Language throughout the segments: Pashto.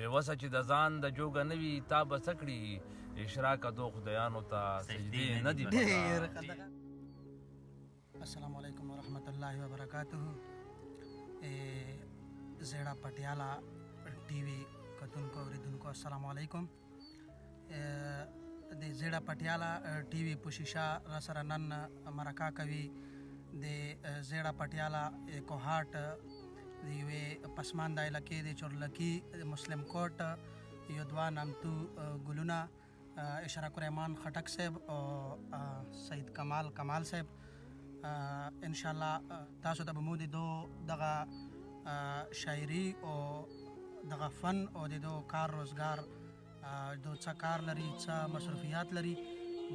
بېوسه چې د ځان د جوګه نه وي تا به څه کړي اشراکه دو خدایانو ته سجدې نه دي پکار. السلام علیکم ورحمۃ اللہ وبرکاتہ. زیړه پټیالا ټي وي کتونکو اوریدونکو السلام علیکم. د زیړه پټیالا ټي وي په شیشه را سره نن مرکه کوي د زیړه پټیالا کوهاټ د یوې پسمانده علاقې د چورلکي مسلم کوټ یو دوه نامتو ګلونه اشراق الرحمان خټک صاحب او سید کمال صاحب انشاءالله تاسو ته به مو د دو دغه شاعري او دغه فن او د دو کار روزګار دو څه کار لري څه مصروفیات لري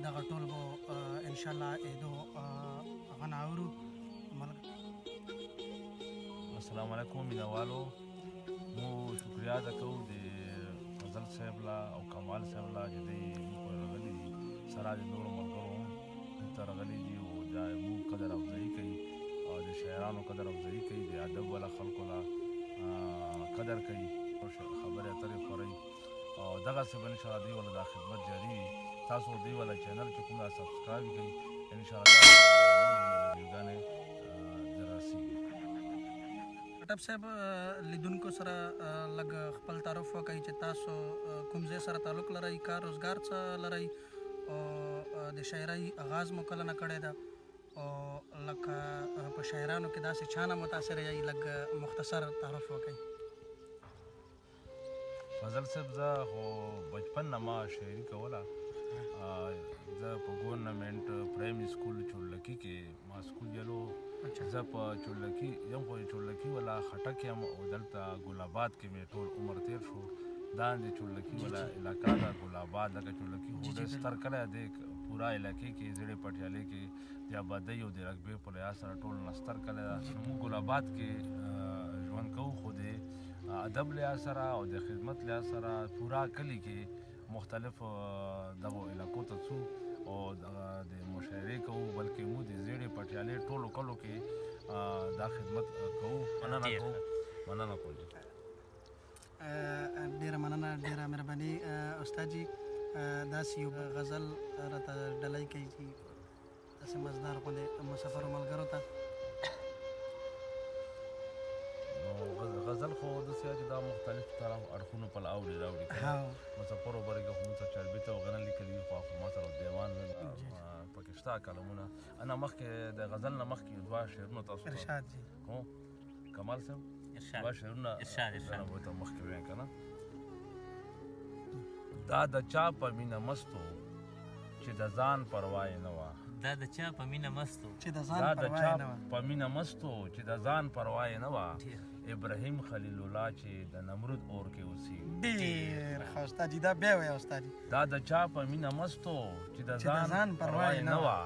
دغه ټول به انشاءالله دو هغه ناورو. السلام علیکم مینوالو. مو شکریه ادا کوو د فضل صاحب لا او کمال صاحب لا چې دوی موږ پورې راغلي دي سره د نورو ملګرو هم دلته راغلي دي او دا موږ قدر افزایي کوي او د شاعرانو قدر افزایي کوي د ادب والا خلکو لا قدر کوي خبرې اترې خورئ او دغسې به انشاءالله دوی والا دا خدمت جاري وي. تاسو دوی والا چینل چې کوم دا سبسکرایب کوئ انشاءالله ویډیوګانې در رسېږي. خټک صاحب لیدونکو سره لږ خپل تعارف وکړئ چې تاسو کوم ځای سره تعلق لرئ کار روزګار څه لرئ او د شاعرۍ آغاز مو کله نه کړی ده او لکه په شاعرانو کې داسې چا نه متاثر یئ لږ مختصر تعارف وکړئ. فضل صاحب زه خو بچپن نه ما شاعري کوله. زه په ګورنمنټ پرایمري سکول چورلکي کې ما سکول جلو زه په چورلکي یم خو چورلکي والا خټک یم او دلته ګل آباد کې مې ټول عمر تیر شو. دا د چورلکي والا علاقه ده ګل آباد لکه چورلکي خو ډېر ستر کلی دی پوره علاقې کې زیړې پټیالې کې د آبادۍ او د رقبې په لحاظ سره ټول نه ستر کلی ده. موږ ګل آباد کې ژوند کوو خو د ادب لحاظ سره او د خدمت لحاظ سره پوره کلي کې مختلف دغو علاقو ته ځو او د مشاعرې کوو بلکې موږ د زیړې پټیالې ټولو کلو کې دا خدمت کوو. مننه کوم. ډېره مننه ډېره مهرباني استاد جي. داسې یو غزل راته ډالۍ کوي چې داسې مزدار غوندې مسافرو ملګرو ته. غزل خو داسې چې دا مختلف طرف اړخونو په اوړي راوړي مسافرو برګه خو موږ چربیته او غنه لیکلي خو ما سره دیوان پکې شته کلمونه. انا مخکې د غزل نه مخکې دوه شعرونه تاسو ارشاد جي هو کمال صاحب دوه شعرونه ارشاد مخکې وایم که نه. دا د چا په مینه مستو چې د ځان پروا یې نه وه. دا د چا په مینه مستو چې د ځان پروا یې نه وه. ابراهیم خلیل الله چې د نمرود اور کې اوسېږي. ډېر ښه استاد جي دا بیا وایه استاد جي. دا د چا په مینه مستو چې د ځان پروا یې نه وه.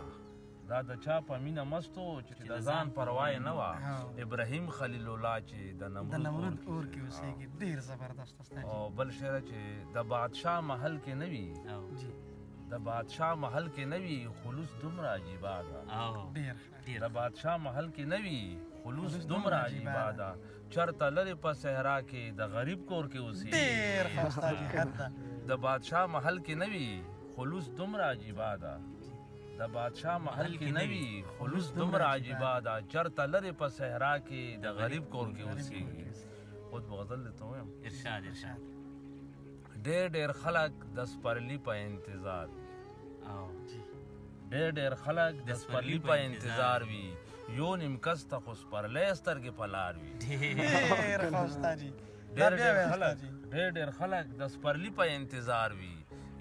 دا د چا په مینه مستو چې د ځان پروا یې نه وه. ابراهیم خلیل الله چې د نمرود اور کې اوسېږي. ډېر زبردست استاد جي. او بل شعر چې د بادشاه محل کې نه وي د بادشاه محل کې نه وي خلوص دومره عجیبه ده. د بادشاه محل کې نه وي خلوص دومره عجیبه ده. چرته لرې په صحرا کې د غریب کور کې اوسېږي. د بادشاه محل کې نه وي خلوص دومره عجیبه ده. د بادشاه محل کې نه وي خلوص دومره عجیبه ده. چرته لرې په صحرا کې د غریب کور کې اوسېږي. خود به غزل درته ووایم. ارشاد ډېر خلک د سپرلي په انتظار ډېر خلک د سپرلي په انتظار وي. یو نیم کس ته خو سپرلی سترګې په لار وي. ډېر خلک د سپرلي په انتظار وي.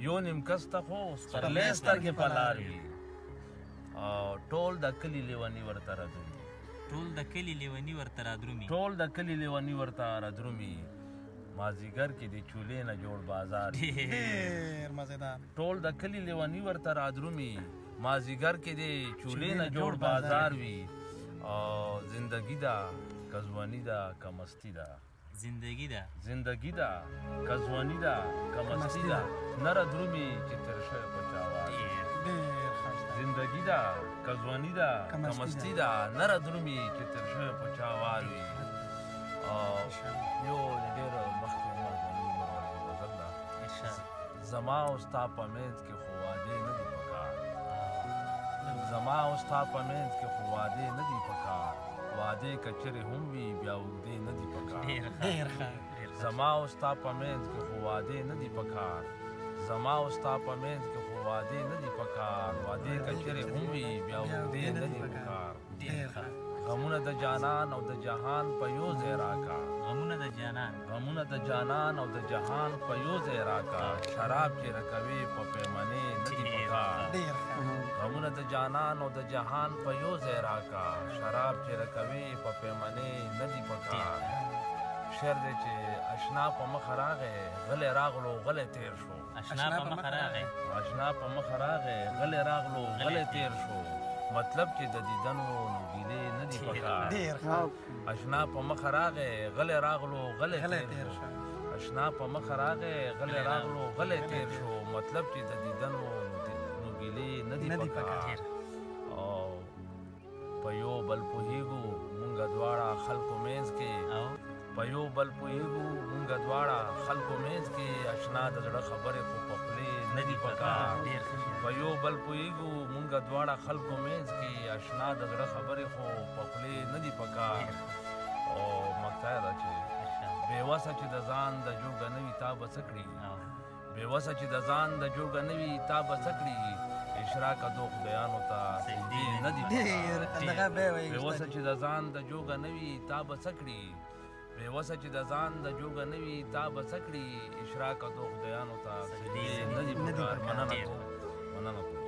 یو نیم کس ته خو سپرلی سترګې په لار وي. ټول د کلي لیوني ورته رادرومي. ټول د کلي لیوني ورته رادرومي. مازیګر کې د چولې نه جوړ بازار ټول د کلي لیوني ورته رادرومي. مازیګر کې د چولې نه جوړ بازار وي. زندگی ده که ځواني ده که مستی ده. زندگی ده که ځواني ده که مستی ده. نه رادرومي چې تېر شوی په چاوار. زندگی ده که ځواني ده که مستی ده. نه رادرومي چې تېر شوی په چاوار وي. یو ډېر مخکې زما او ستا په منځ کې خو وعدې نه دي پکار زما او ستا په منځ کې خو وعدې نه دي پکار وعدې که چیرې هم وي بیا اوږدې نه دي پکار زما او ستا په منځ کې خو وعدې نه دي پکار زما او ستا په منځ کې خو وعدې نه دي پکار وعدې که چیرې هم وي بیا اوږدې نه دي پکار غمونه د جانان او د جهان په یو ځای راکا غمونه د جانان او د جهان په یو ځای راکا شراب چې رکوي په پیمانې نه دي پکار غمونه د جانان او د جهان په یو ځای راکا شراب چې رکوي په پیمانې نه دي پکار شعر دی چې اشنا په مخ راغی غلی راغلو غلی تیر شو اشنا په مخ راغی راغلو غلی تیر شو مطلب چې د دیدنو نو ګیلې نه دي پکار اشنا په مخ راغی غلی راغلو غلی تیر شو اشنا په مخ راغی غلی راغلو غلی تیر شو مطلب چې د دیدنو نو ګیلې نه دي پکار او په یو بل پوهیږو مونږ دواړه خلکو منځ کې په یو بل پوهیږو مونږ دواړه خلکو منځ کې اشنا د زړه خبرې خو په خولې نه دي پکار په یو بل پوهیږو مونږ دواړه خلکو منځ کې اشنا د زړه خبرې خو په خولې نه دي پکار او مقطع دا چې بېوسه چې د ځان د جوګه نه وي تا به څه کړي بېوسه چې د ځان د جوګه نه وي تا به څه کړي اشراق دو خدایانو ته سجدې نه دي پکار بېوسه چې د ځان د جوګه نه وي تا به څه کړي بېوسه چې د ځان د جوګه نه وي تا به څه کړي اشراق دو خدایانو ته سجدې نه دي پکار مننه کوم